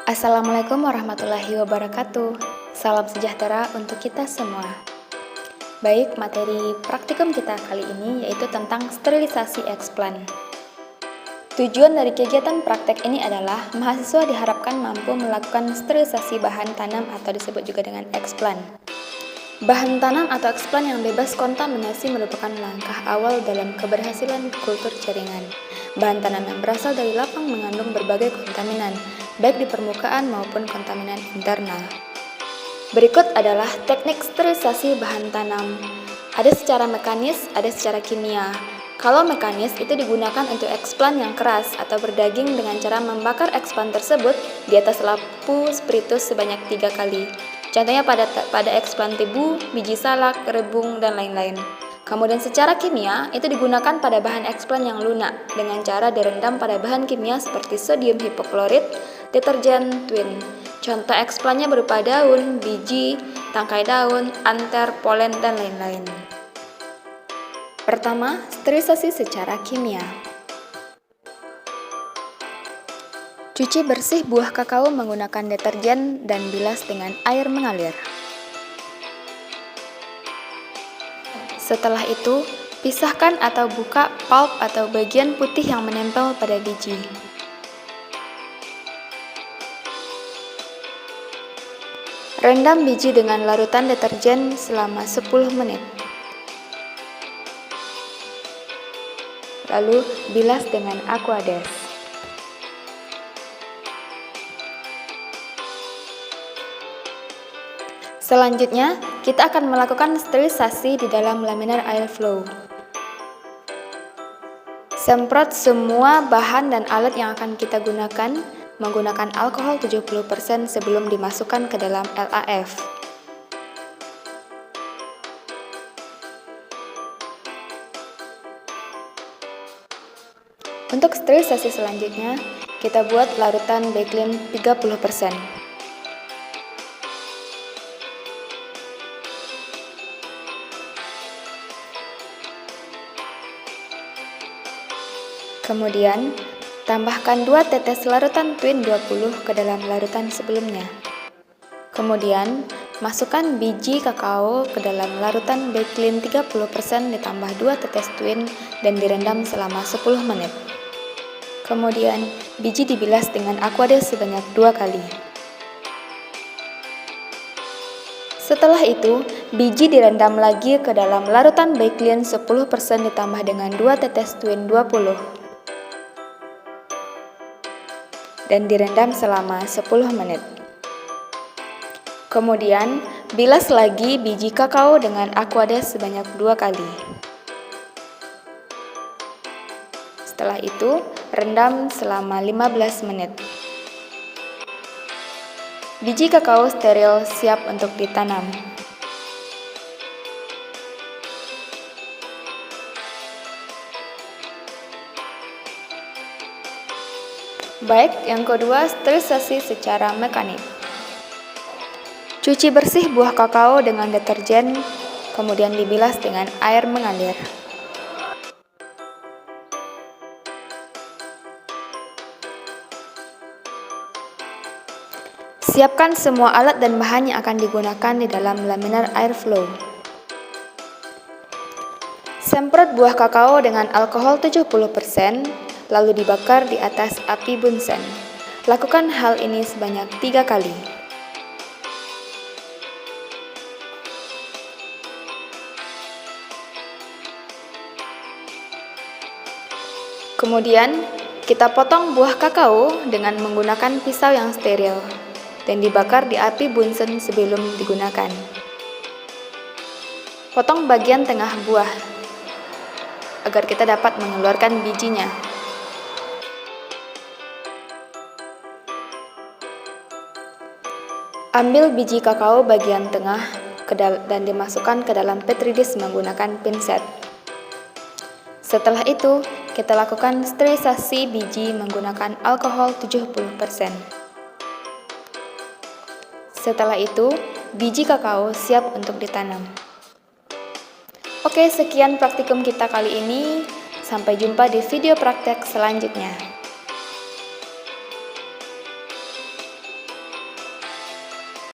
Assalamualaikum warahmatullahi wabarakatuh. Salam sejahtera untuk kita semua. Baik, materi praktikum kita kali ini yaitu tentang sterilisasi eksplan. Tujuan dari kegiatan praktek ini adalah mahasiswa diharapkan mampu melakukan sterilisasi bahan tanam atau disebut juga dengan eksplan. Bahan tanam atau eksplan yang bebas kontaminasi merupakan langkah awal dalam keberhasilan kultur jaringan. Bahan tanam yang berasal dari lapang mengandung berbagai kontaminan, baik di permukaan maupun kontaminan internal. Berikut adalah teknik sterilisasi bahan tanam. Ada secara mekanis, ada secara kimia. Kalau mekanis itu digunakan untuk eksplan yang keras atau berdaging dengan cara membakar eksplan tersebut di atas lampu spiritus sebanyak 3 kali. Contohnya pada eksplan tebu, biji salak, rebung, dan lain-lain. Kemudian secara kimia, itu digunakan pada bahan eksplan yang lunak dengan cara direndam pada bahan kimia seperti sodium hipoklorit, deterjen Twin. Contoh eksplannya berupa daun, biji, tangkai daun, anter, polen, dan lain-lain. Pertama, sterilisasi secara kimia. Cuci bersih buah kakao menggunakan deterjen dan bilas dengan air mengalir. Setelah itu, pisahkan atau buka pulp atau bagian putih yang menempel pada biji. Rendam biji dengan larutan deterjen selama 10 menit. Lalu, bilas dengan Aquades. Selanjutnya, kita akan melakukan sterilisasi di dalam laminar airflow. Semprot semua bahan dan alat yang akan kita gunakan menggunakan alkohol 70% sebelum dimasukkan ke dalam LAF. Untuk sterilisasi selanjutnya, kita buat larutan backlin 30%. Kemudian, tambahkan 2 tetes larutan Twin 20 ke dalam larutan sebelumnya. Kemudian, masukkan biji kakao ke dalam larutan backlin 30% ditambah 2 tetes Twin dan direndam selama 10 menit. Kemudian, biji dibilas dengan Aquades sebanyak 2 kali. Setelah itu, biji direndam lagi ke dalam larutan backlin 10% ditambah dengan 2 tetes Twin 20. Dan direndam selama 10 menit. Kemudian, bilas lagi biji kakao dengan Aquades sebanyak 2 kali. Setelah itu, rendam selama 15 menit. Biji kakao steril siap untuk ditanam. Baik, yang kedua, sterilisasi secara mekanik. Cuci bersih buah kakao dengan deterjen, kemudian dibilas dengan air mengalir. Siapkan semua alat dan bahan yang akan digunakan di dalam laminar airflow. Semprot buah kakao dengan alkohol 70%, lalu dibakar di atas api bunsen. Lakukan hal ini sebanyak 3 kali. Kemudian, kita potong buah kakao dengan menggunakan pisau yang steril dan dibakar di api bunsen sebelum digunakan. Potong bagian tengah buah agar kita dapat mengeluarkan bijinya. Ambil biji kakao bagian tengah dan dimasukkan ke dalam petri dish menggunakan pinset. Setelah itu, kita lakukan sterilisasi biji menggunakan alkohol 70%. Setelah itu, biji kakao siap untuk ditanam. Oke, sekian praktikum kita kali ini. Sampai jumpa di video praktek selanjutnya.